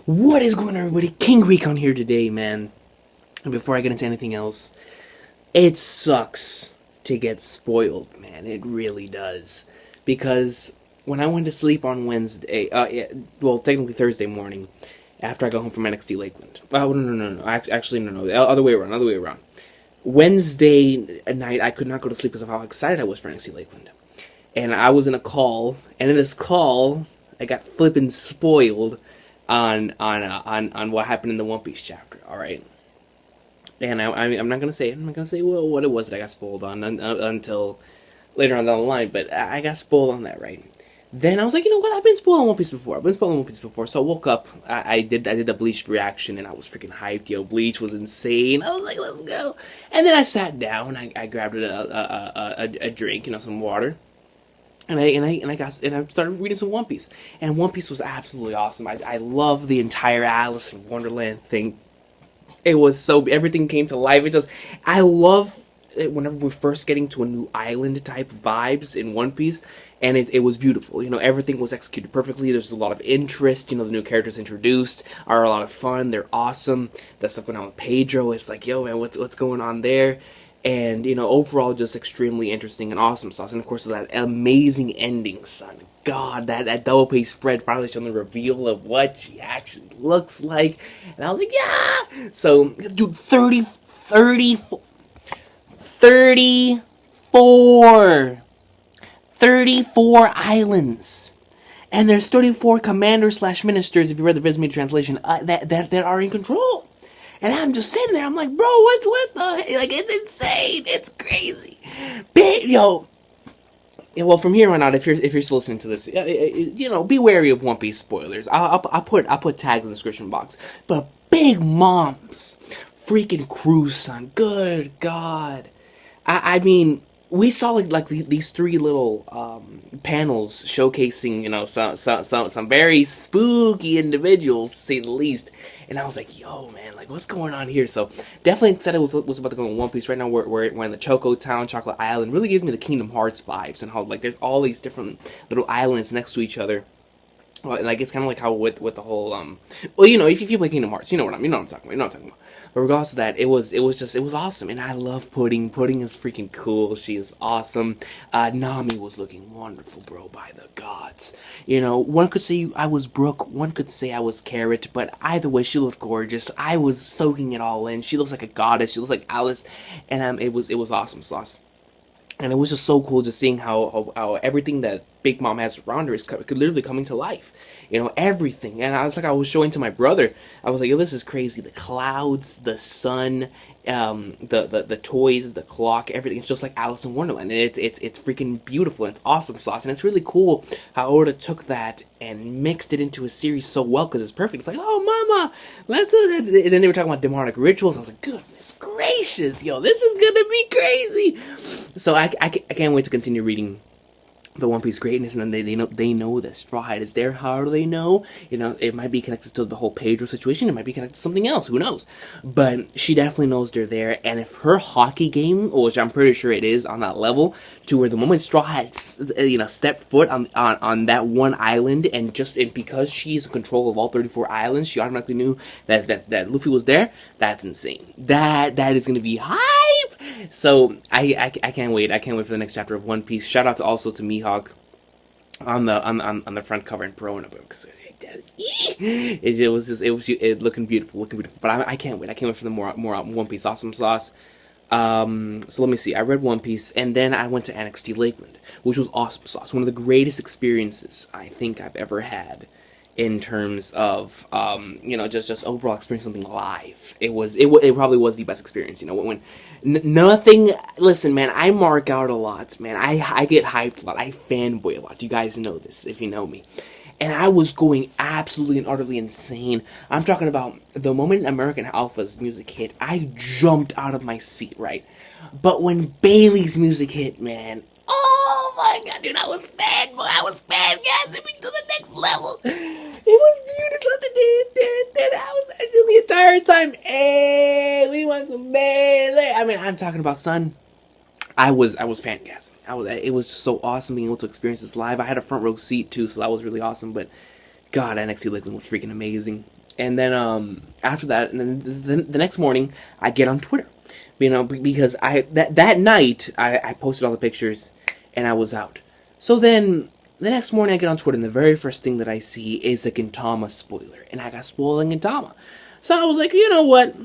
What is going on, everybody? King Recon here today, man. And before I get into anything else, it sucks to get spoiled, man. It really does. Because when I went to sleep on Wednesday, well, technically Thursday morning, after I got home from NXT Lakeland. Oh, no. Actually, no. Other way around. Wednesday night, I could not go to sleep because of how excited I was for NXT Lakeland. And I was in a call, and in this call, I got flippin' spoiled on what happened in the One Piece chapter. All right, and I'm not gonna say what it was that I got spoiled on until later on down the line. But I got spoiled on that, right? Then I was like, you know what? I've been spoiled on One Piece before. So I woke up. I did the Bleach reaction, and I was freaking hyped. Yo, Bleach was insane. I was like, let's go. And then I sat down. I grabbed a drink, some water. And I started reading some One Piece, and One Piece was absolutely awesome. I love the entire Alice in Wonderland thing. It was everything came to life. I love it whenever we're first getting to a new island type vibes in One Piece, and it was beautiful. Everything was executed perfectly. There's a lot of interest. The new characters introduced are a lot of fun. They're awesome. That stuff going on with Pedro. It's like, yo, man, what's going on there? And, overall just extremely interesting and awesome sauce. And, of course, that amazing ending, son. God, that double page spread finally showing the reveal of what she actually looks like. And I was like, yeah! So, dude, 34 islands. And there's 34 commanders/ministers, if you read the Viz Media translation, that are in control. And I'm just sitting there. I'm like, bro, what the? Like, it's insane. It's crazy. Yo. Well, from here on out, if you're still listening to this, be wary of One Piece spoilers. I'll put tags in the description box. But Big Mom's freaking crew, son. Good God. I mean, we saw like these three little panels showcasing some very spooky individuals, to say the least. And I was like, yo, man, like, what's going on here? So definitely excited what's about to go in One Piece. Right now we're in the Choco Town, Chocolate Island. Really gives me the Kingdom Hearts vibes, and how like there's all these different little islands next to each other. Well, like, it's kind of like how with the whole if you play Kingdom Hearts, you know what I'm talking about. But regardless of that, it was awesome, and I love Pudding. Pudding is freaking cool. She is awesome. Nami was looking wonderful, bro, by the gods. One could say I was Brooke, one could say I was Carrot, but either way, she looked gorgeous. I was soaking it all in. She looks like a goddess. She looks like Alice, and it was awesome sauce. And it was just so cool just seeing how everything that Big Mom has around her is literally coming to life. Everything. And I was showing to my brother. I was like, yo, this is crazy. The clouds, the sun, the toys, the clock, everything. It's just like Alice in Wonderland. And it's freaking beautiful. And it's awesome sauce. And it's really cool how Oda took that and mixed it into a series so well, because it's perfect. It's like, oh, mama, let's do that. And then they were talking about demonic rituals. I was like, goodness gracious, yo, this is gonna be crazy. So I can't wait to continue reading the One Piece greatness, and then they know that Straw Hat is there. How do they know? It might be connected to the whole Pedro situation. It might be connected to something else. Who knows? But she definitely knows they're there. And if her hockey game, which I'm pretty sure it is on that level, to where the moment Straw Hat stepped foot on that one island, and because she's in control of all 34 islands, she automatically knew that Luffy was there. That's insane. That is going to be hype. So I can't wait. I can't wait for the next chapter of One Piece. Shout out to Mihawk on the front cover and pro, because it was looking beautiful. But I can't wait. I can't wait for the more One Piece awesome sauce. So let me see. I read One Piece, and then I went to NXT Lakeland, which was awesome sauce. One of the greatest experiences I think I've ever had in terms of just overall experiencing something live. It probably was the best experience. When nothing. Listen, man, I mark out a lot, man. I get hyped a lot. I fanboy a lot. You guys know this if you know me. And I was going absolutely and utterly insane. I'm talking about the moment American Alpha's music hit, I jumped out of my seat, right? But when Bailey's music hit, man, oh my god, dude, I was fangasming to the next level. It was beautiful. I was the entire time, hey, we want some Bailey. I mean, I'm talking about, son, I was fangasming. It was so awesome being able to experience this live. I had a front row seat too, so that was really awesome. But God, NXT Lakeland was freaking amazing. And then after that, and then the next morning, I get on Twitter, because that night I posted all the pictures, and I was out. So then the next morning I get on Twitter, and the very first thing that I see is a Gintama spoiler, and I got spoiled on Gintama. So I was like, you know what?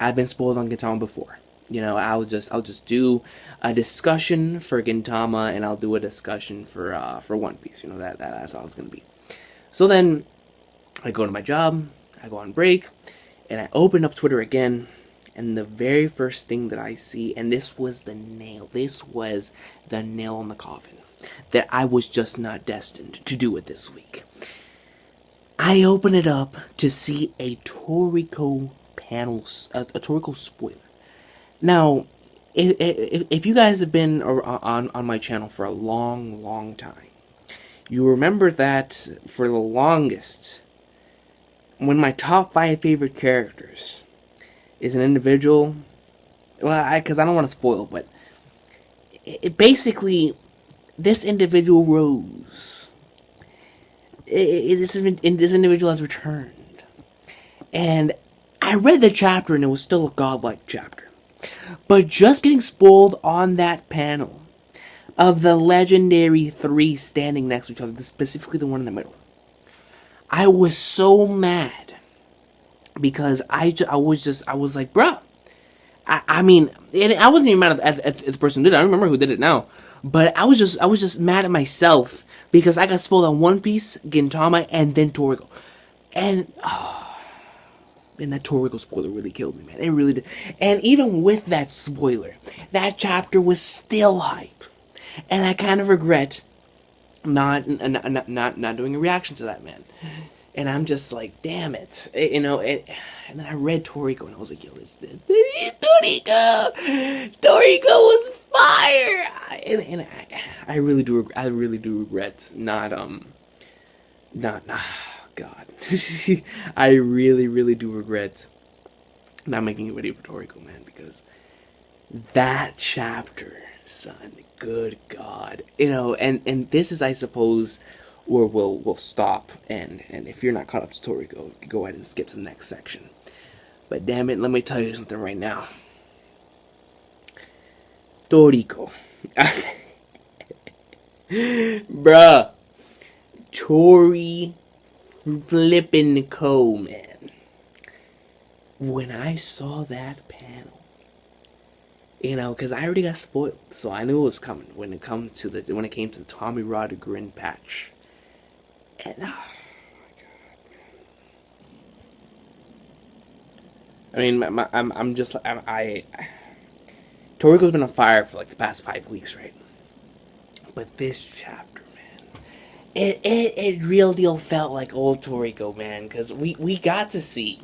I've been spoiled on Gintama before. I'll just do a discussion for Gintama, and I'll do a discussion for One Piece. That's all it's gonna be. So then I go to my job, I go on break, and I open up Twitter again, and the very first thing that I see, and this was the nail in the coffin, that I was just not destined to do it this week. I open it up to see a Toriko panel, a Toriko spoiler. Now, if you guys have been on my channel for a long time, you remember that for the longest, when my top 5 favorite characters is an individual, because I don't want to spoil, but basically, this individual rose. This individual has returned. And I read the chapter, and it was still a godlike chapter. But just getting spoiled on that panel of the legendary 3 standing next to each other, specifically the one in the middle, I was so mad, because I was like, bruh. I mean, and I wasn't even mad at the person who did it. I don't remember who did it now, but I was just mad at myself because I got spoiled on One Piece, Gintama, and then Toriko, and that Toriko spoiler really killed me, man. It really did. And even with that spoiler, that chapter was still hype, and I kind of regret not doing a reaction to that, man. And I'm just like, damn it, and then I read Toriko, and I was like, yo, this Toriko was fire, and I really do regret not God, I really do regret not making a video for Toriko, man, because that chapter, son, good God, and this is, I suppose, where we'll stop, and if you're not caught up to Toriko, go ahead and skip to the next section. But damn it, let me tell you something right now. Toriko. Bruh. Tori flippin' Co, man. When I saw that panel, because I already got spoiled, so I knew it was coming when it came to the Tommy Rod Grin patch. And oh my God, man. I mean, Toriko's been on fire for like the past 5 weeks, right? But this chapter, man, it real deal felt like old Toriko, man, because we got to see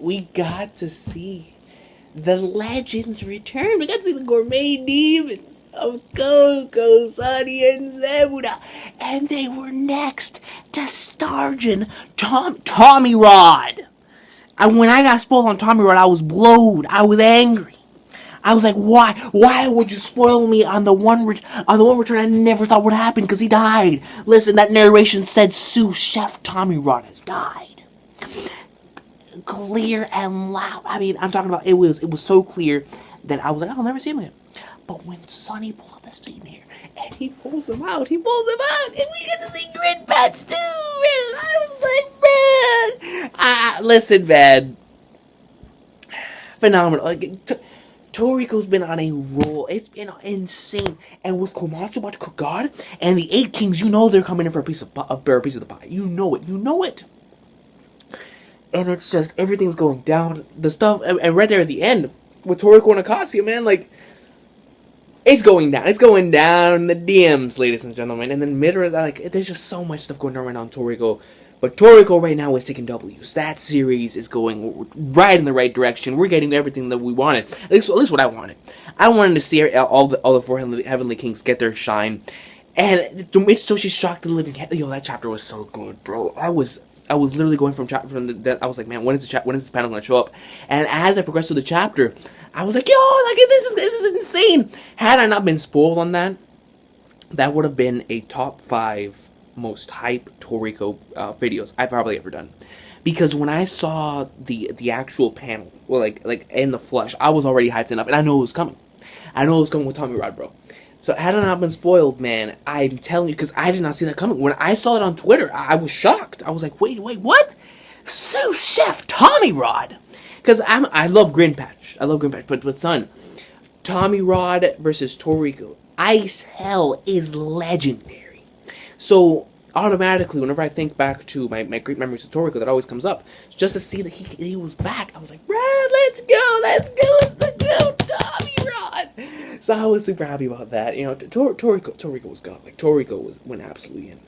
the legends return. We got to see the gourmet demons of Coco, Sunny, and Zebuda. And they were next to Starjan, Tommy Rod. And when I got spoiled on Tommy Rod, I was blowed. I was angry. I was like, why? Why would you spoil me on the one return I never thought would happen? Because he died. Listen, that narration said sous chef Tommy Rod has died. Clear and loud. I mean, I'm talking about, it was so clear that I was like, I'll never see him again. But when Sonny pulls up the scene here, and he pulls him out, and we get to see Grid Patch too, man. I was like, man, listen, man, phenomenal. Toriko's been on a roll. It's been insane. And with Komatsu about to cook God, and the 8 Kings, they're coming in for a piece of the pie. You know it. And it's just, everything's going down. The stuff, and right there at the end, with Toriko and Akasia, man, like, it's going down. It's going down in the DMs, ladies and gentlemen. And then Midra, like, there's just so much stuff going on right now on Toriko. But Toriko right now is taking W's. That series is going right in the right direction. We're getting everything that we wanted. At least what I wanted. I wanted to see all the 4 Heavenly Kings get their shine. And Mitsutoshi shocked the living hell. Yo, that chapter was so good, bro. I was literally going from that. I was like, man, when is this panel gonna show up? And as I progressed through the chapter, I was like, yo, like this is insane. Had I not been spoiled on that, that would have been a top 5 most hype Toriko videos I've probably ever done, because when I saw the actual panel, well, like in the flesh, I was already hyped enough, and I know it was coming. I know it was coming with Tommy Rod, bro. So had I not been spoiled, man, I'm telling you, because I did not see that coming. When I saw it on Twitter, I was shocked. I was like, wait, what? Sous Chef Tommy Rod? Because I love Grin Patch. But son, Tommy Rod versus Toriko. Ice Hell is legendary. So automatically, whenever I think back to my great memories of Toriko, that always comes up. Just to see that he was back, I was like, Brad, let's go, Tommy Rod. So I was super happy about that. You know, Toriko was gone. Like Toriko went absolutely in.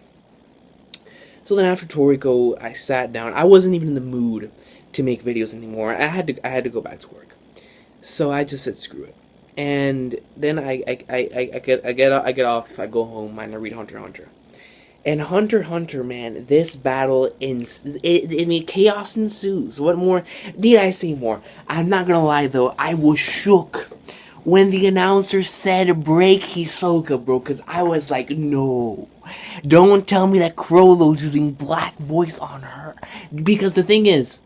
So then after Toriko, I sat down. I wasn't even in the mood to make videos anymore. I had to go back to work. So I just said screw it. And then I get off. I go home and I read Hunter x Hunter. And Hunter x Hunter, man, this battle chaos ensues. What more need I say more? I'm not gonna lie though, I was shook when the announcer said break Hisoka, bro, because I was like, no. Don't tell me that Crollo's using black voice on her. Because the thing is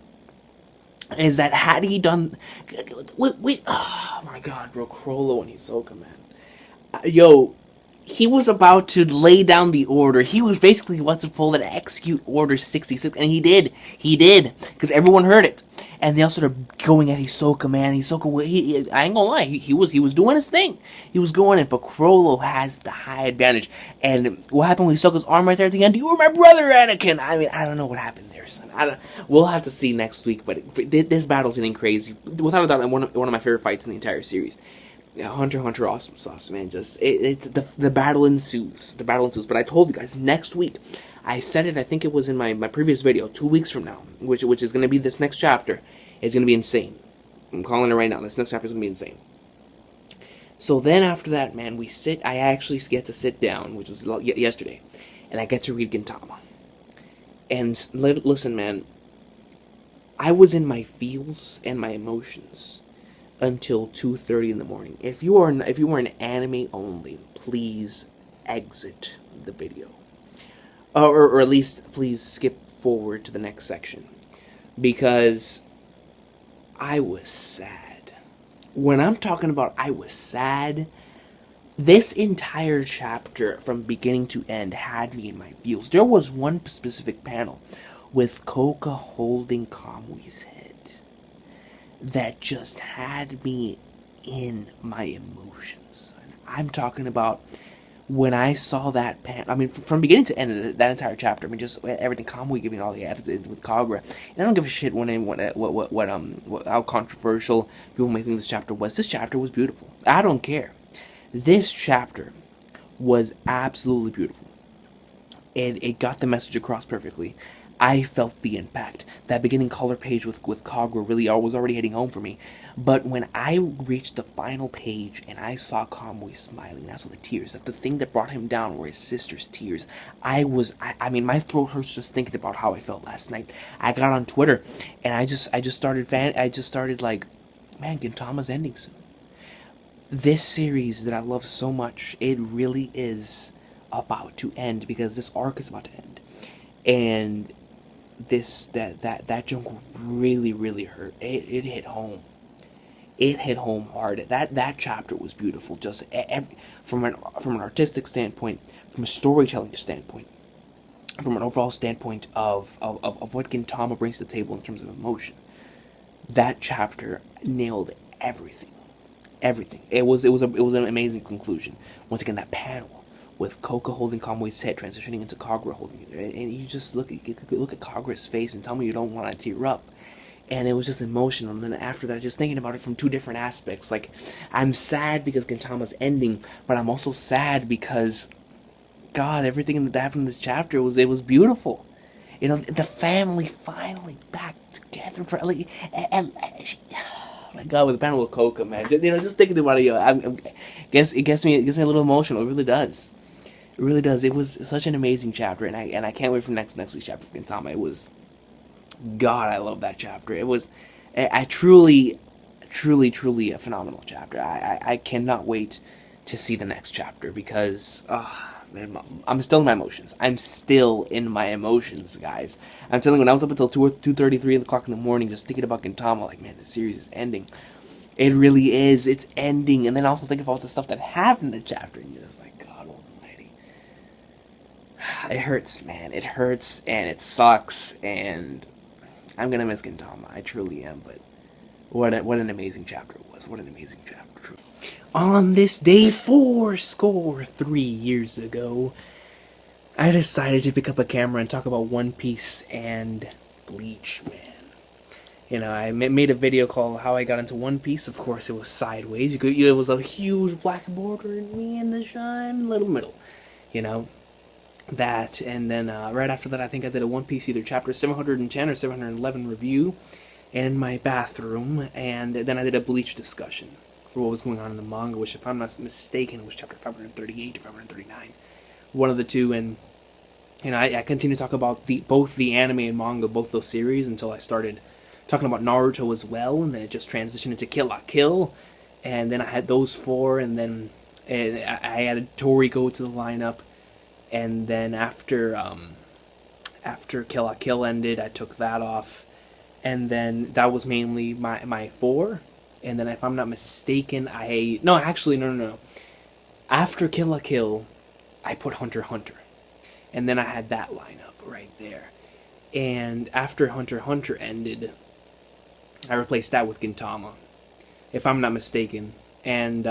that had he done... Wait, oh my god, bro, Crollo and Hisoka, man. Yo, he was about to lay down the order. He was basically about to pull and execute Order 66, and he did. He did, because everyone heard it. And they all started going at Hisoka, man. Hisoka, I ain't gonna lie, he was doing his thing. He was going it, but Crollo has the high advantage. And what happened with Hisoka's arm right there at the end? You were my brother, Anakin! I mean, I don't know what happened there, son. We'll have to see next week, but this battle's getting crazy. Without a doubt, one of my favorite fights in the entire series. Yeah, Hunter x Hunter, awesome sauce, man. Just the battle ensues. The battle ensues. But I told you guys, next week, I said it, I think it was in my previous video, 2 weeks from now, which is going to be this next chapter, is going to be insane. I'm calling it right now. This next chapter is going to be insane. So then after that, man, I actually get to sit down, which was yesterday, and I get to read Gintama. And listen, man, I was in my feels and my emotions until 2:30 in the morning. If you are an anime only, please exit the video. Or at least please skip forward to the next section. Because I was sad. When I'm talking about I was sad, this entire chapter from beginning to end had me in my feels. There was one specific panel with Koka holding Kamui's head that just had me in my emotions. I'm talking about when I saw that panel. I mean, from beginning to end, that entire chapter. I mean, just everything. Kamui giving all the attitude with Kagura, and I don't give a shit how controversial people may think this chapter was. This chapter was beautiful. I don't care. This chapter was absolutely beautiful, and it got the message across perfectly. I felt the impact. That beginning color page with Kagura really was already hitting home for me. But when I reached the final page and I saw Kamui smiling, and I saw the tears, that the thing that brought him down were his sister's tears. I mean, my throat hurts just thinking about how I felt last night. I got on Twitter and I just started like, man, Gintama's ending soon. This series that I love so much, it really is about to end, because this arc is about to end. And that jungle really hurt. It hit home. It hit home hard. That chapter was beautiful. Just from an artistic standpoint, from a storytelling standpoint, from an overall standpoint of what Gintama brings to the table in terms of emotion. That chapter nailed everything. Everything. It was an amazing conclusion. Once again, that panel with Koka holding Kamui's head, transitioning into Kagura holding it, and you just look at Kagura's face and tell me you don't want to tear up. And it was just emotional. And then after that, just thinking about it from two different aspects. Like, I'm sad because Gintama's ending, but I'm also sad because, God, everything that happened in this chapter was beautiful. You know, the family finally back together. And oh my God, with the panel with Koka, man. You know, just thinking about it, it gets me a little emotional. It really does. It really does. It was such an amazing chapter, and I can't wait for next week's chapter for Gintama. It was, God, I love that chapter. It was, I truly a phenomenal chapter. I cannot wait to see the next chapter, because Man, I'm still in my emotions. I'm still in my emotions, guys. I'm telling you, when I was up until 2:33 o'clock in the morning just thinking about Gintama, like, man, the series is ending. It really is. It's ending. And then I also think about the stuff that happened in the chapter, and you're just like, God almighty. It hurts, man. It hurts, and it sucks, and I'm going to miss Gintama. I truly am, but what an amazing chapter it was. What an amazing chapter. Truly. On this day 3 years ago, I decided to pick up a camera and talk about One Piece and Bleach, man. You know, I made a video called How I Got Into One Piece. Of course, it was sideways. It was a huge black border and me in the shine, little middle. You know, that. And then right after that, I think I did a One Piece either chapter 710 or 711 review in my bathroom. And then I did a Bleach discussion for what was going on in the manga, which, if I'm not mistaken, was chapter 538 or 539. One of the two. And you know, I continue to talk about both the anime and manga, both those series, until I started talking about Naruto as well, and then it just transitioned into Kill la Kill, and then I had those four, and then I added Toriko to the lineup, and then after Kill la Kill ended, I took that off, and then that was mainly my four, and then if I'm not mistaken, no. After Kill la Kill, I put Hunter x Hunter, and then I had that lineup right there, and after Hunter x Hunter ended, I replaced that with Gintama, if I'm not mistaken, and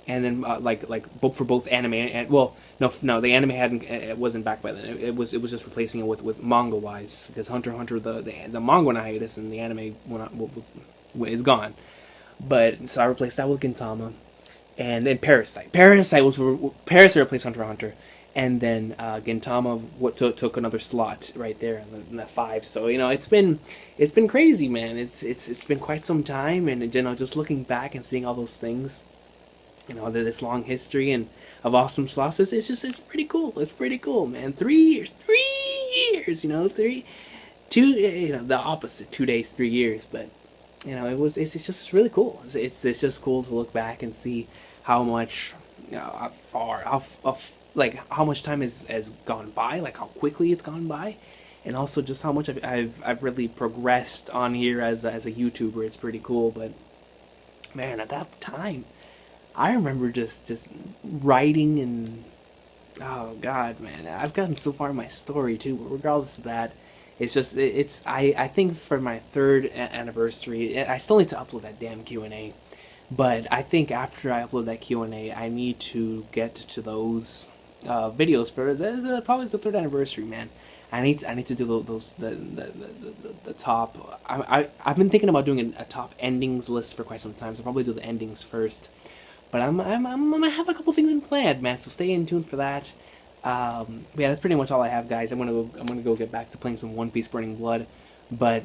then for both anime and no, the anime wasn't back by then. It was just replacing it with manga wise, because Hunter x Hunter the manga went on hiatus and the anime is gone. But so I replaced that with Gintama, and then Parasite. Parasite replaced Hunter x Hunter. And then Gintama took another slot right there in the 5. So you know, it's been crazy, man. It's been quite some time, and you know, just looking back and seeing all those things, you know, this long history and of awesome slots, it's pretty cool. It's pretty cool, man. 3 years, you know, 2, you know, the opposite, 2 days, 3 years, but you know, it's just really cool. It's just cool to look back and see how much, you know, how much time has gone by, like how quickly it's gone by, and also just how much I've really progressed on here as a YouTuber. It's pretty cool. But man, at that time, I remember just writing, and oh god, man, I've gotten so far in my story too. But regardless of that, I think for my 3rd anniversary, I still need to upload that damn Q&A. But I think after I upload that Q&A, I need to get to those videos for probably the 3rd anniversary, man. I need to do those the top. I've been thinking about doing a top endings list for quite some time, so I'll probably do the endings first. But I'm gonna have a couple things in plan, man. So stay in tune for that. Yeah, that's pretty much all I have, guys. I'm gonna go get back to playing some One Piece Burning Blood, but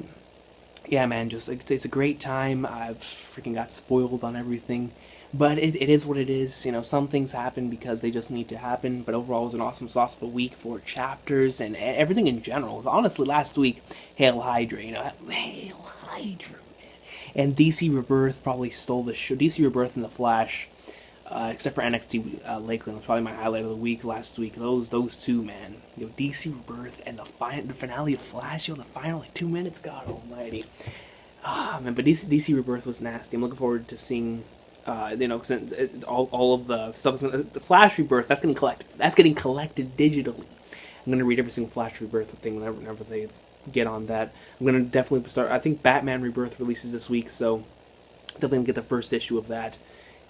yeah, man, just it's a great time. I've freaking got spoiled on everything, but it is what it is. You know, some things happen because they just need to happen. But overall, it was an awesome sauce of a week for chapters and everything in general. Honestly, last week, Hail Hydra, you know, Hail Hydra, man. And DC Rebirth probably stole the show. DC Rebirth and the Flash, except for NXT Lakeland, was probably my highlight of the week last week. Those two, man. You know, DC Rebirth and the finale of Flash. You know, the final 2 minutes. God Almighty. Ah, man. But DC Rebirth was nasty. I'm looking forward to seeing, you know, all of the stuff. The Flash Rebirth. That's getting collected. That's getting collected digitally. I'm gonna read every single Flash Rebirth thing whenever they get on that. I'm gonna definitely start. I think Batman Rebirth releases this week, so definitely gonna get the first issue of that.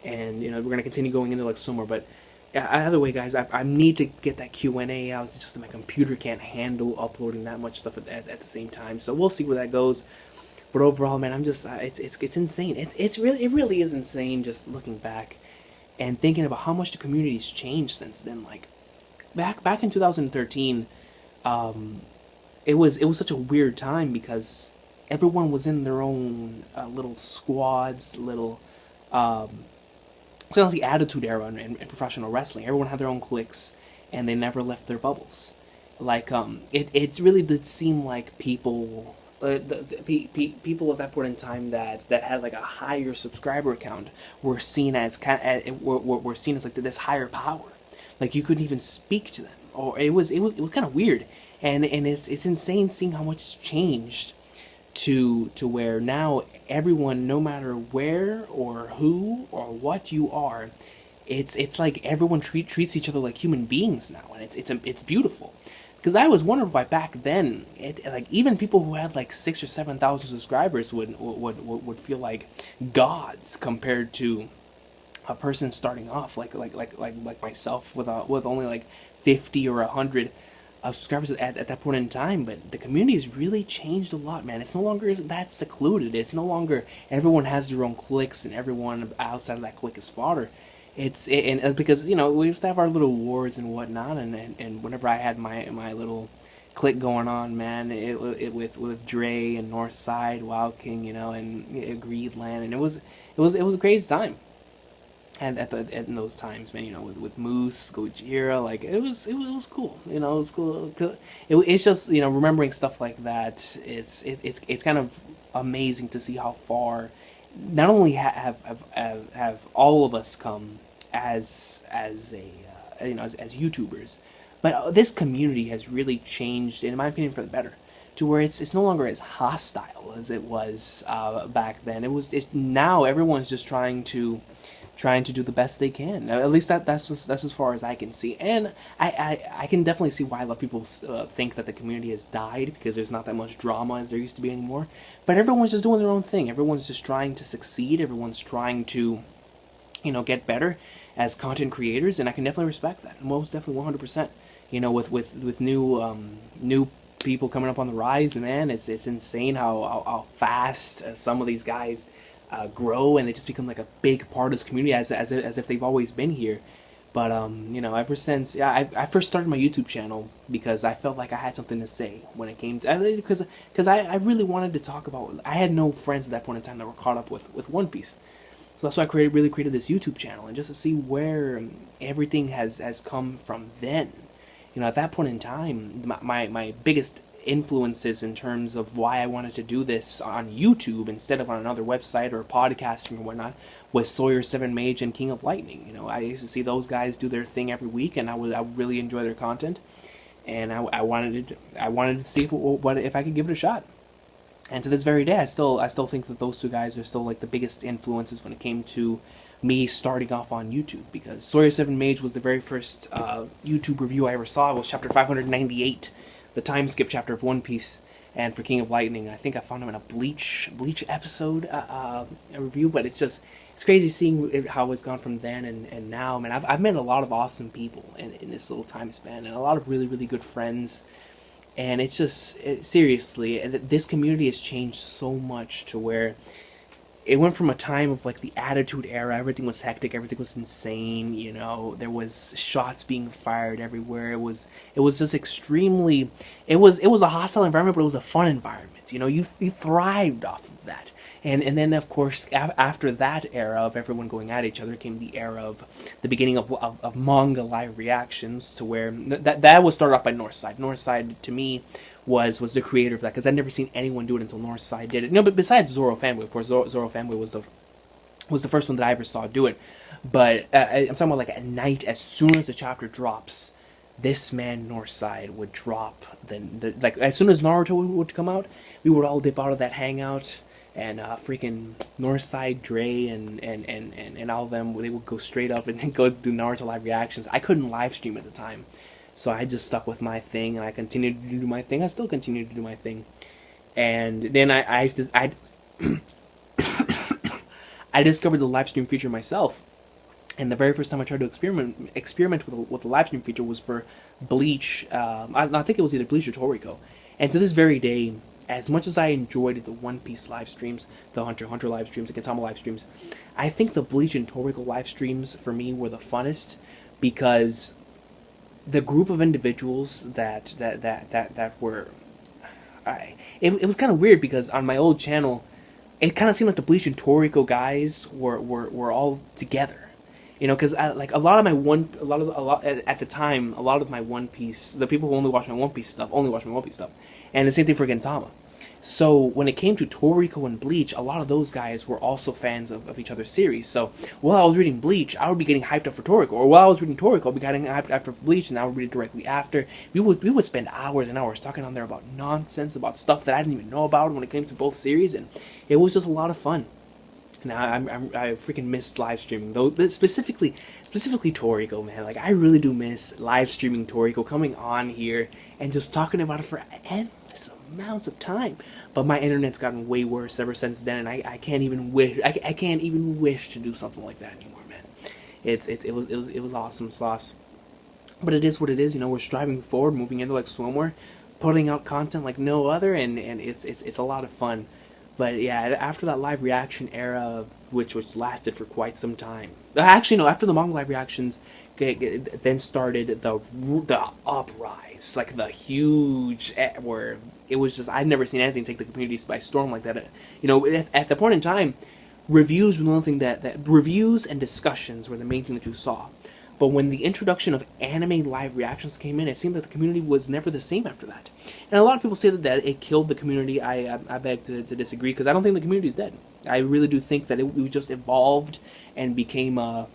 And you know, we're gonna continue going into like summer, but either way, guys, I need to get that Q&A out. It's just that my computer can't handle uploading that much stuff at the same time. So we'll see where that goes. But overall, man, I'm just it's insane. It really is insane just looking back and thinking about how much the community's changed since then. Like back in 2013, it was such a weird time because everyone was in their own little squads, little. It's kind of the Attitude Era in professional wrestling. Everyone had their own cliques, and they never left their bubbles. Like, it really did seem like people, people of that point in time that had like a higher subscriber count were seen as were seen as like this higher power. Like you couldn't even speak to them, or it was kind of weird, and it's insane seeing how much it's changed to where now everyone, no matter where or who or what you are, it's like everyone treats each other like human beings now, and it's beautiful. Because I was wondering why back then, like even people who had like 6 or 7 thousand subscribers would feel like gods compared to a person starting off like myself with only like 50 or 100 subscribers at that point in time. But the community has really changed a lot, man. It's no longer that secluded. It's no longer everyone has their own cliques and everyone outside of that clique is fodder. And because we used to have our little wars and whatnot, and whenever I had my little clique going on, man, it with Dre and Northside, Wild King, and Greedland, and it was a crazy time. And in those times, man, with Moose, Gojira, like it was cool, it was cool. It's just remembering stuff like that. It's kind of amazing to see how far not only have all of us come as YouTubers, but this community has really changed, in my opinion, for the better, to where it's no longer as hostile as it was back then. It's now everyone's just trying to do the best they can. At least that's as far as I can see. And I can definitely see why a lot of people think that the community has died, because there's not that much drama as there used to be anymore. But everyone's just doing their own thing. Everyone's just trying to succeed. Everyone's trying to, get better as content creators, and I can definitely respect that. Most definitely 100%. With new people coming up on the rise, man, it's insane how fast some of these guys grow, and they just become like a big part of this community as if they've always been here. But ever since I first started my YouTube channel because I felt like I had something to say when it came to, because I really wanted to talk about. I had no friends at that point in time that were caught up with One Piece, so that's why I really created this YouTube channel, and just to see where everything has come from then. At that point in time, my biggest influences in terms of why I wanted to do this on YouTube instead of on another website or podcasting or whatnot was Sawyer7Mage and King of Lightning. I used to see those guys do their thing every week, and I would really enjoy their content, and I wanted to see if I could give it a shot. And to this very day, I still think that those two guys are still like the biggest influences when it came to me starting off on YouTube, because Sawyer7Mage was the very first YouTube review I ever saw. It was chapter 598, the time skip chapter of One Piece. And for King of Lightning, I think I found him in a Bleach episode a review. But it's crazy seeing how it's gone from then and now. Man, I've met a lot of awesome people in this little time span, and a lot of really, really good friends. And it's just, seriously, this community has changed so much to where it went from a time of like the Attitude Era. Everything was hectic, everything was insane. There was shots being fired everywhere. It was just extremely. It was a hostile environment, but it was a fun environment. You thrived off of that. And then of course after that era of everyone going at each other came the era of the beginning of manga live reactions, to where that was started off by Northside. Northside to me was the creator of that, because I'd never seen anyone do it until Northside did it. But besides Zoro Fanboy, of course, Zoro Fanboy was the first one that I ever saw do it. But I'm talking about like at night, as soon as the chapter drops, this man Northside would drop. Then like as soon as Naruto would come out, we would all dip out of that hangout, and freaking Northside, Dre, and all of them, they would go straight up and then go do Naruto live reactions. I couldn't live stream at the time, so I just stuck with my thing, and I continued to do my thing. I still continue to do my thing. And then I discovered the live stream feature myself. And the very first time I tried to experiment with the live stream feature was for Bleach. I think it was either Bleach or Toriko. And to this very day, as much as I enjoyed the One Piece live streams, the Hunter x Hunter live streams, the Gintama live streams, I think the Bleach and Toriko live streams for me were the funnest, because the group of individuals that were, it was kind of weird, because on my old channel, it kind of seemed like the Bleach and Toriko guys were all together. Because like a lot of at the time, a lot of my One Piece, the people who only watch my One Piece stuff, and the same thing for Gintama. So when it came to Toriko and Bleach, a lot of those guys were also fans of each other's series. So while I was reading Bleach, I would be getting hyped up for Toriko, or while I was reading Toriko, I'd be getting hyped up for Bleach, and I would read it directly after. We would spend hours and hours talking on there about nonsense, about stuff that I didn't even know about when it came to both series, and it was just a lot of fun. And I freaking miss live streaming though. Specifically Toriko, man. Like I really do miss live streaming Toriko, coming on here and just talking about it for endless amounts of time. But my internet's gotten way worse ever since then, and I can't even wish. I can't even wish to do something like that anymore, man. It was awesome sauce. But it is what it is. You know, we're striving forward, moving into like swimwear, putting out content like no other, and it's a lot of fun. But yeah, after that live reaction era, which lasted for quite some time. Actually, no. After the manga live reactions, then started the uprise, like the huge, where it was just I'd never seen anything take the community by storm like that. You know, at the point in time, reviews were the only thing that reviews and discussions were the main thing that you saw. But when the introduction of anime live reactions came in, it seemed that the community was never the same after that. And a lot of people say that it killed the community. I beg to disagree, because I don't think the community is dead. I really do think that we just evolved and became a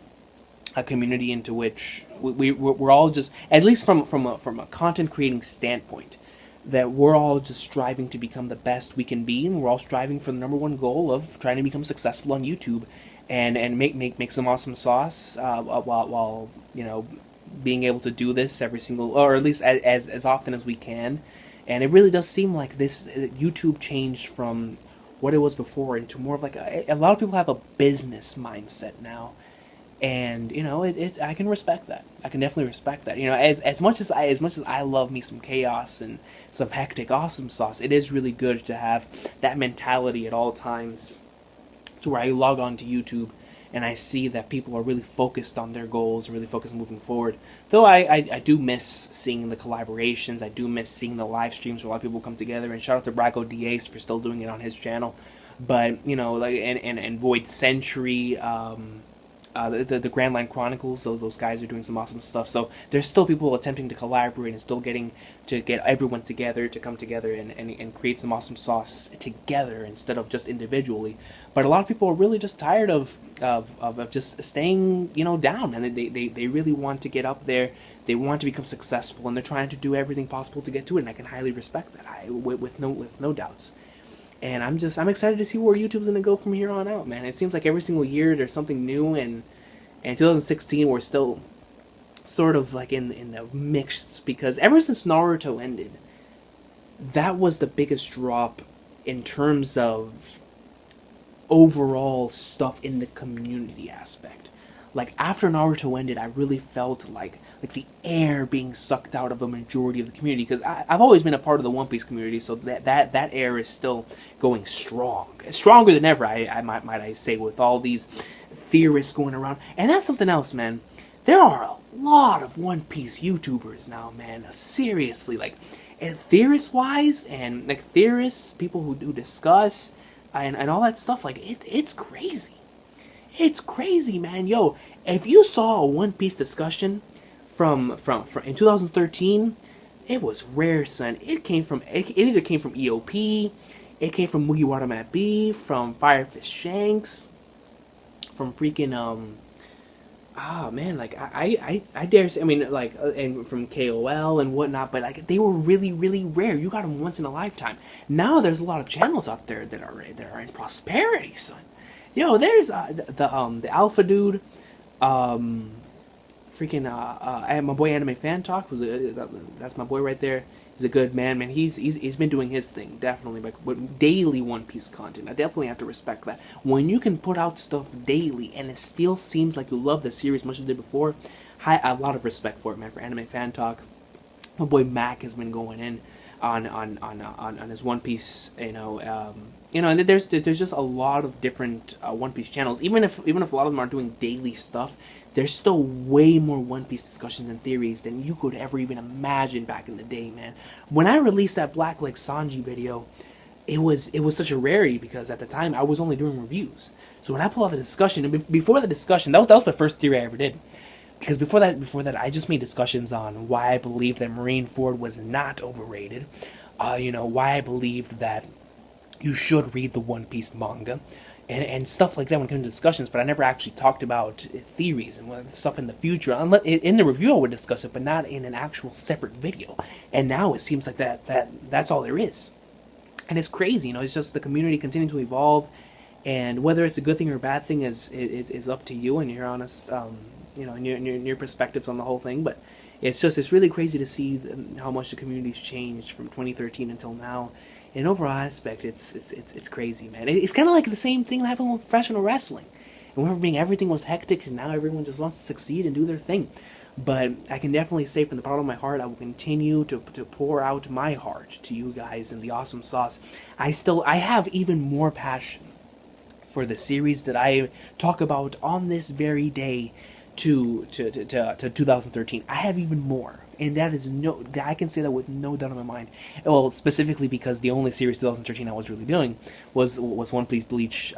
community into which we're all just, at least from a content creating standpoint, that we're all just striving to become the best we can be, and we're all striving for the number one goal of trying to become successful on YouTube. And make some awesome sauce while you know being able to do this every single, or at least as often as we can. And it really does seem like this YouTube changed from what it was before into more of like a lot of people have a business mindset now, and you know it's I can respect that. I can definitely respect that. You know, as much as I love me some chaos and some hectic awesome sauce, it is really good to have that mentality at all times, to where I log on to YouTube and I see that people are really focused on their goals and really focused on moving forward. Though I do miss seeing the collaborations, I do miss seeing the live streams where a lot of people come together, and shout out to Braco Diaz for still doing it on his channel. But, you know, like and Void Century, the Grand Line Chronicles, those guys are doing some awesome stuff. So there's still people attempting to collaborate and still getting to get everyone together to come together and create some awesome sauce together instead of just individually. But a lot of people are really just tired of just staying, you know, down, and they really want to get up there. They want to become successful, and they're trying to do everything possible to get to it. And I can highly respect that, with no doubts. And I'm excited to see where YouTube's gonna go from here on out, man. It seems like every single year there's something new, and in 2016 we're still sort of like in the mix, because ever since Naruto ended, that was the biggest drop in terms of overall stuff in the community aspect. Like after Naruto ended, I really felt like the air being sucked out of a majority of the community, because I've always been a part of the One Piece community, so that air is still going strong, stronger than ever. I might say, with all these theorists going around, and that's something else, man. There are a lot of One Piece YouTubers now, man. Seriously, like, and theorist wise, and like theorists, people who do discuss and all that stuff. Like it's crazy. It's crazy, man. Yo, if you saw a One Piece discussion from in 2013, it was rare, son. It either came from EOP, it came from Mugiwara Mat B, from Firefish Shanks, from freaking man, like I dare say, I mean, like, and from KOL and whatnot, but like they were really, really rare. You got them once in a lifetime. Now there's a lot of channels out there that are in prosperity, son. Yo, there's the Alpha Dude, freaking my boy Anime Fan Talk that's my boy right there. He's a good man. He's been doing his thing, definitely, like with daily One Piece content. I definitely have to respect that. When you can put out stuff daily and it still seems like you love the series much as you did before, I have a lot of respect for it, man. For Anime Fan Talk, my boy Mac has been going in on his One Piece, and there's just a lot of different One Piece channels. Even if a lot of them are doing daily stuff, there's still way more One Piece discussions and theories than you could ever even imagine back in the day, man. When I released that Black Leg Sanji video, it was such a rarity, because at the time I was only doing reviews. So when I pull out the discussion, and before the discussion, that was my first theory I ever did. Because before that, I just made discussions on why I believed that Marineford was not overrated. Why I believed that you should read the One Piece manga and stuff like that when it comes to discussions, but I never actually talked about theories and stuff in the future. In the review, I would discuss it, but not in an actual separate video. And now it seems like that's all there is. And it's crazy, it's just the community continuing to evolve, and whether it's a good thing or a bad thing is up to you and your honest, and your perspectives on the whole thing. But it's really crazy to see how much the community's changed from 2013 until now. In overall aspect, it's crazy, man. It's kind of like the same thing that happened with professional wrestling. And everything was hectic, and now everyone just wants to succeed and do their thing. But I can definitely say from the bottom of my heart, I will continue to pour out my heart to you guys and the awesome sauce. I have even more passion for the series that I talk about on this very day to 2013. I have even more. And I can say that with no doubt in my mind. Well, specifically because the only series 2013 I was really doing was One Piece, Bleach,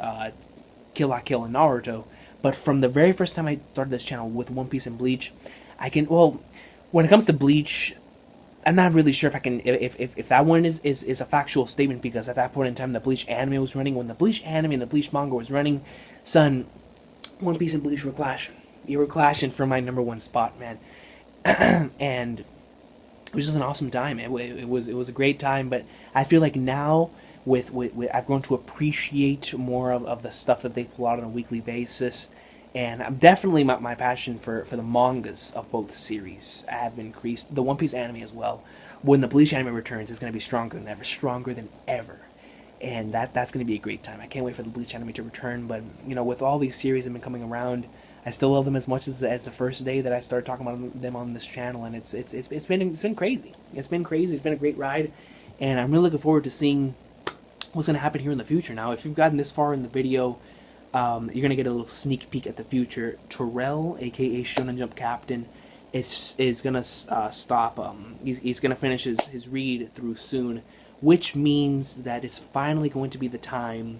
Kill la Kill, and Naruto. But from the very first time I started this channel with One Piece and Bleach, when it comes to Bleach, I'm not really sure if that one is a factual statement, because at that point in time the Bleach anime was running. When the Bleach anime and the Bleach manga was running, son, One Piece and Bleach were clashing. You were clashing for my number one spot, man. And it was just an awesome time. It was a great time. But I feel like now with I've grown to appreciate more of the stuff that they pull out on a weekly basis, and I'm definitely my passion for the mangas of both series have increased. The One Piece anime as well. When the Bleach anime returns, it's going to be stronger than ever. And that's going to be a great time. I can't wait for the Bleach anime to return. But with all these series that have been coming around, I still love them as much as the first day that I started talking about them on this channel, and it's been crazy. It's been crazy. It's been a great ride, and I'm really looking forward to seeing what's going to happen here in the future. Now, if you've gotten this far in the video, you're going to get a little sneak peek at the future. Terrell, aka Shonen Jump Captain, is going to stop. He's going to finish his read through soon, which means that it's finally going to be the time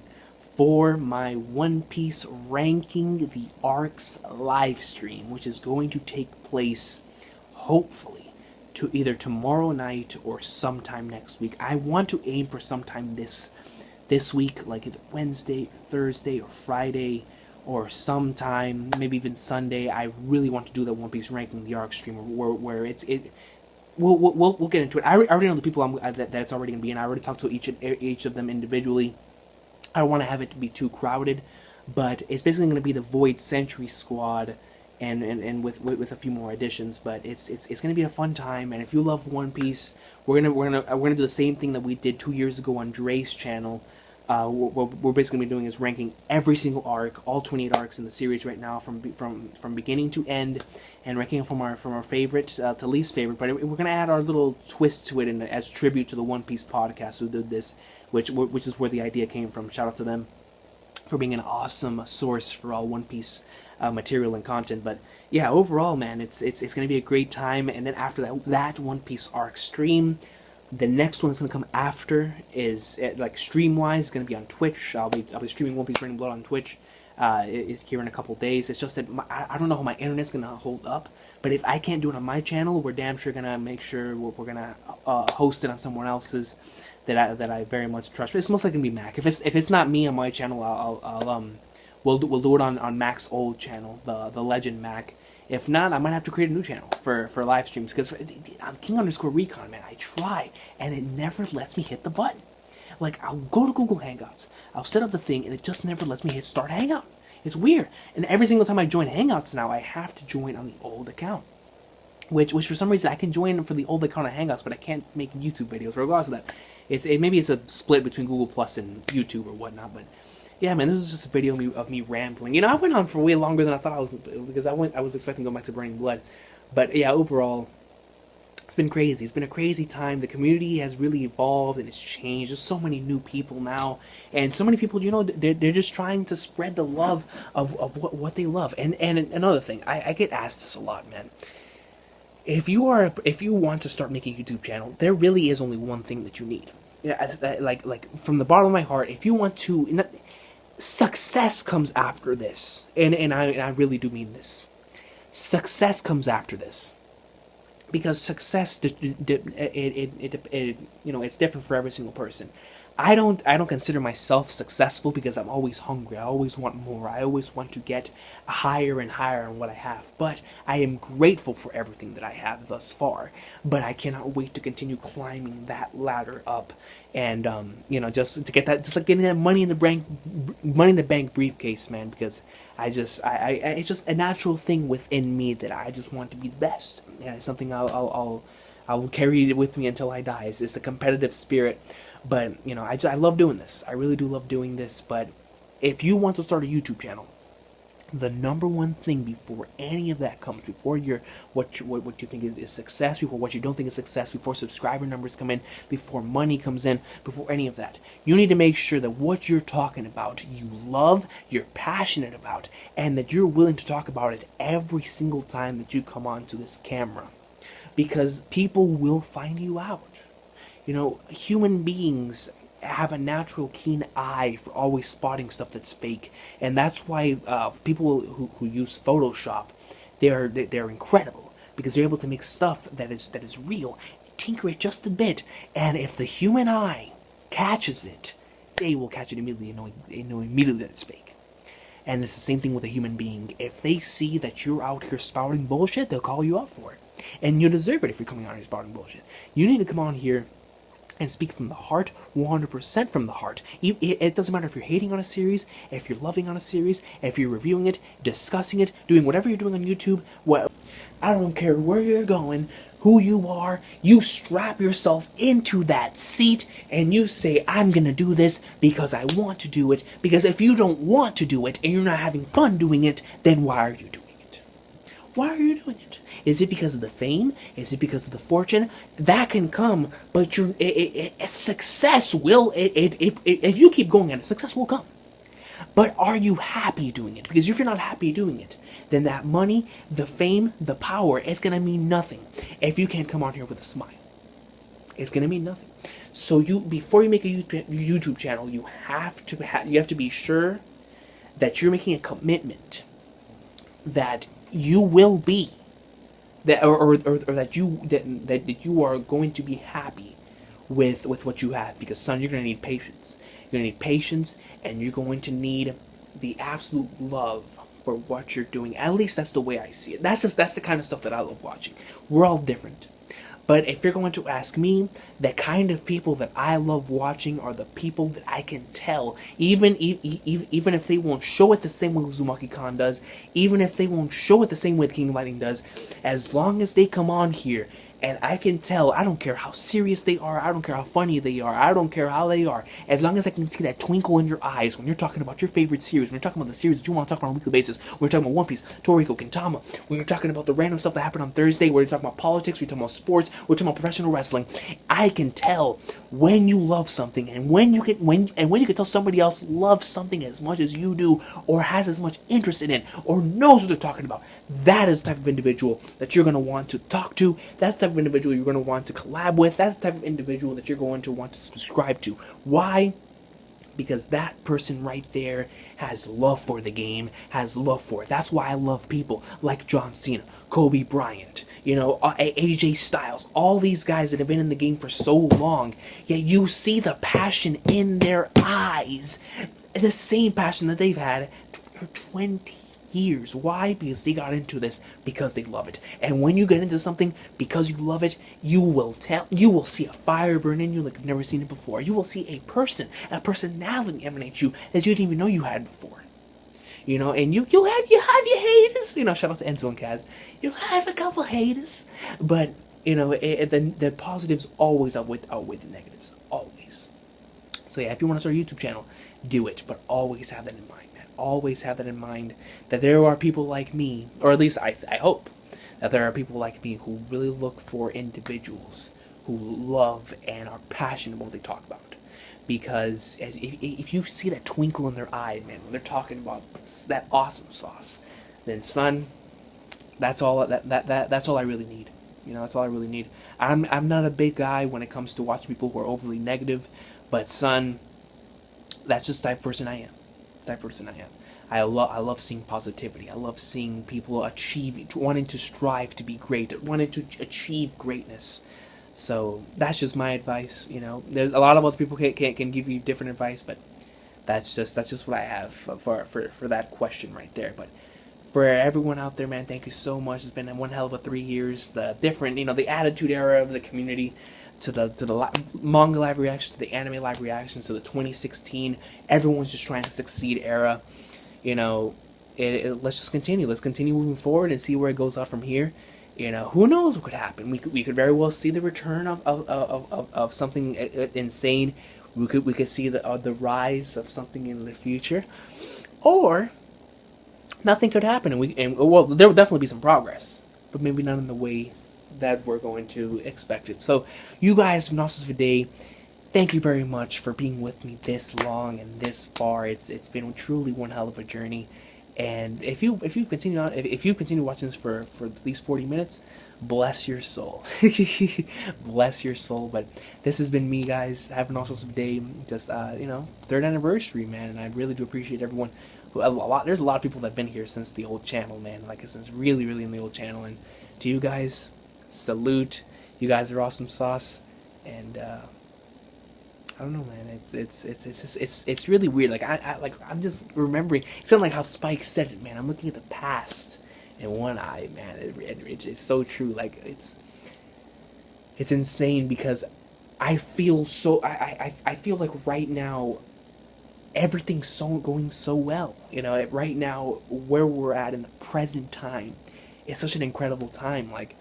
for my One Piece Ranking the Arcs live stream, which is going to take place, hopefully, to either tomorrow night or sometime next week. I want to aim for sometime this week, like either Wednesday or Thursday or Friday or sometime, maybe even Sunday. I really want to do that One Piece Ranking the Arcs stream where we'll get into it. I already know the people that's already going to be in. I already talked to each of them individually. I don't want to have it to be too crowded, but it's basically going to be the Void Century squad, and with a few more additions. But it's going to be a fun time, and if you love One Piece, we're gonna do the same thing that we did 2 years ago on Dre's channel. What we're basically going to be doing is ranking every single arc, all 28 arcs in the series right now, from beginning to end, and ranking from our favorite to least favorite. But we're going to add our little twist to it, and as tribute to the One Piece podcast who did this, which is where the idea came from. Shout out to them for being an awesome source for all One Piece material and content. But yeah, overall, man, it's going to be a great time. And then after that One Piece arc stream, the next one that's going to come after is like stream wise going to be on Twitch. I'll be streaming One Piece Raining Blood on Twitch here in a couple days. It's just that I don't know how my internet's going to hold up. But if I can't do it on my channel, we're damn sure going to make sure we're going to host it on someone else's that I very much trust. It's most likely gonna be Mac. If it's not me on my channel, we'll do it on Mac's old channel, the Legend Mac. If not, I might have to create a new channel for live streams, because on King_Recon, man, I try and it never lets me hit the button. Like, I'll go to Google Hangouts, I'll set up the thing, and it just never lets me hit Start Hangout. It's weird. And every single time I join Hangouts now, I have to join on the old account. Which for some reason I can join for the old account of Hangouts, but I can't make YouTube videos. Regardless of that, maybe it's a split between Google Plus and YouTube or whatnot. But yeah, man, this is just a video of me rambling. I went on for way longer than I thought I was, because I was expecting to go back to Burning Blood. But yeah, overall, it's been crazy. It's been a crazy time. The community has really evolved and it's changed. There's so many new people now, and so many people, they're just trying to spread the love of what they love. And another thing, I get asked this a lot, man. If you want to start making a YouTube channel, there really is only one thing that you need. Like from the bottom of my heart, if you want to, success comes after this, and I really do mean this. Success comes after this, because success it's different for every single person. I don't consider myself successful because I'm always hungry. I always want more. I always want to get higher and higher on what I have. But I am grateful for everything that I have thus far. But I cannot wait to continue climbing that ladder up, and just to get that, just like getting that money in the bank briefcase, man. Because it's just a natural thing within me that I just want to be the best, and it's something I'll carry it with me until I die. It's a competitive spirit. But, I love doing this. I really do love doing this. But if you want to start a YouTube channel, the number one thing before any of that comes, before what you think is success, before what you don't think is success, before subscriber numbers come in, before money comes in, before any of that, you need to make sure that what you're talking about, you love, you're passionate about, and that you're willing to talk about it every single time that you come onto this camera. Because people will find you out. Human beings have a natural keen eye for always spotting stuff that's fake, and that's why people who use Photoshop, they're incredible, because they're able to make stuff that is real, tinker it just a bit, and if the human eye catches it, they will catch it immediately and know immediately that it's fake. And it's the same thing with a human being. If they see that you're out here spouting bullshit, they'll call you out for it. And you deserve it if you're coming out here spouting bullshit. You need to come on here and speak from the heart, 100% from the heart. It doesn't matter if you're hating on a series, if you're loving on a series, if you're reviewing it, discussing it, doing whatever you're doing on YouTube. I don't care where you're going, who you are, you strap yourself into that seat and you say, I'm going to do this because I want to do it. Because if you don't want to do it and you're not having fun doing it, then why are you doing it? Why are you doing it? Is it because of the fame? Is it because of the fortune? That can come, but success will. If you keep going at it, success will come. But are you happy doing it? Because if you're not happy doing it, then that money, the fame, the power, it's gonna mean nothing. If you can't come on here with a smile, it's gonna mean nothing. So before you make a YouTube channel, you have to be sure that you're making a commitment that you will be. That or that you are going to be happy with what you have, because son, you're gonna need patience. You're gonna need patience, and you're going to need the absolute love for what you're doing. At least that's the way I see it. That's the kind of stuff that I love watching. We're all different. But if you're going to ask me, the kind of people that I love watching are the people that I can tell, even if they won't show it the same way Uzumaki-kan does, even if they won't show it the same way the King of Lightning does, as long as they come on here and I can tell, I don't care how serious they are, I don't care how funny they are, I don't care how they are, as long as I can see that twinkle in your eyes when you're talking about your favorite series, when you're talking about the series that you want to talk about on a weekly basis, when you're talking about One Piece, Toriko, Gintama, when you're talking about the random stuff that happened on Thursday, when you're talking about politics, when you're talking about sports, when you're talking about professional wrestling, I can tell when you love something, and when you can tell somebody else loves something as much as you do, or has as much interest in it, or knows what they're talking about. That is the type of individual that you're going to want to talk to. That's the type of individual you're going to want to collab with. That's the type of individual that you're going to want to subscribe to. Why? Because that person right there has love for the game, has love for it. That's why I love people like John Cena, Kobe Bryant, AJ Styles, all these guys that have been in the game for so long, yet you see the passion in their eyes, the same passion that they've had for 20 years. Why? Because they got into this because they love it. And when you get into something because you love it, you will see a fire burn in you like you've never seen it before. You will see a personality emanate you that you didn't even know you had before. And you'll have your haters. Shout out to Enzo and Kaz. You'll have a couple haters, but the positives always outweigh the negatives. Always. So yeah, if you want to start a YouTube channel, do it, but always have that in mind. Always have that in mind, that there are people like me, or at least I hope that there are people like me who really look for individuals who love and are passionate about what they talk about. Because if you see that twinkle in their eye, man, when they're talking about that awesome sauce, then son, that's all that's all I really need. That's all I really need. I'm not a big guy when it comes to watching people who are overly negative, but son, that's just the type of person I am. That person I am. I love seeing positivity. I love seeing people wanting to strive to be great, wanting to achieve greatness. So that's just my advice. You know, there's a lot of other people can give you different advice, but that's just what I have for that question right there. But for everyone out there, man, thank you so much. It's been one hell of a 3 years. The different, you know, the attitude era of the community, to the manga live reactions, to the anime live reactions, to the 2016 everyone's just trying to succeed era. You know, let's just continue. Let's continue moving forward and see where it goes out from here. You know, who knows what could happen? We could very well see the return of something insane. We could see the rise of something in the future, or nothing could happen, and well, there will definitely be some progress, but maybe not in the way that we're going to expect it. So, you guys from Gnosis for Day, thank you very much for being with me this long and this far. It's been truly one hell of a journey. And if you continue on, if you continue watching this for at least 40 minutes, bless your soul. Bless your soul. But this has been me, guys. Having also some day, just you know, 3rd anniversary, man. And I really do appreciate everyone. There's a lot of people that've been here since the old channel, man. Like, since really in the old channel. And to you guys, salute. You guys are awesome sauce. And I don't know, man. It's really weird. Like I'm just remembering. It's kind of like how Spike said it, man. I'm looking at the past in one eye, man. It's so true. Like it's insane because I feel so. I feel like right now everything's going so well. You know, right now where we're at in the present time, it's such an incredible time. Like.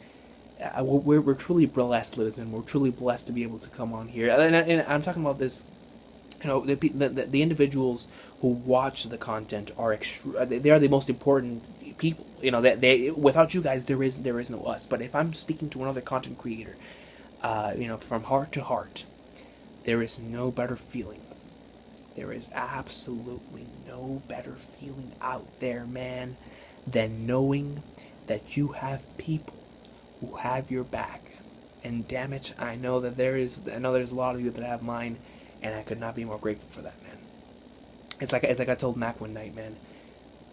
We're truly blessed, Lisbon. We're truly blessed to be able to come on here, and I'm talking about this. You know, the individuals who watch the content are they are the most important people. You know, that they without you guys there is no us. But if I'm speaking to another content creator, you know, from heart to heart, there is no better feeling. There is absolutely no better feeling out there, man, than knowing that you have people who have your back. And damn it, I know there's a lot of you that have mine, and I could not be more grateful for that, man. It's like I told Mac one night, man.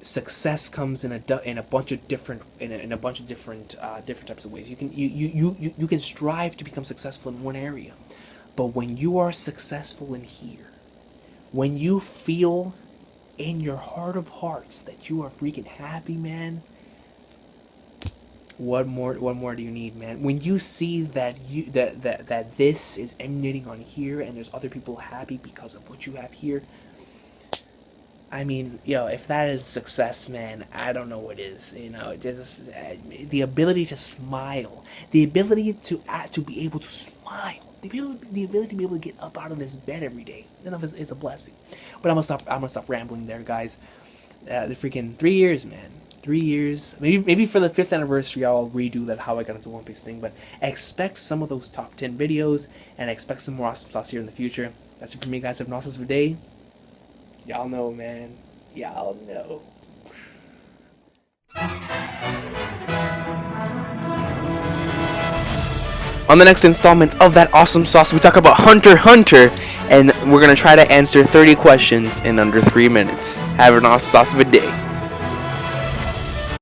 Success comes in a bunch of different different types of ways. You can strive to become successful in one area, but when you are successful in here, when you feel in your heart of hearts that you are freaking happy, man. What more do you need, man? When you see that that this is emanating on here and there's other people happy because of what you have here, I mean, yo, if that is success, man, I don't know what is. You know, just the ability to smile, the ability to be able to smile, the ability to be able to get up out of this bed every day. Enough is a blessing. But I'm gonna stop rambling there, guys. The freaking 3 years, man. 3 years, maybe for the 5th anniversary I'll redo that How I Got Into One Piece thing, but expect some of those top 10 videos, and expect some more awesome sauce here in the future. That's it for me, guys. Have an awesome day. Y'all know, man. Y'all know. On the next installment of that awesome sauce, we talk about Hunter x Hunter, and we're gonna try to answer 30 questions in under 3 minutes. Have an awesome sauce of a day.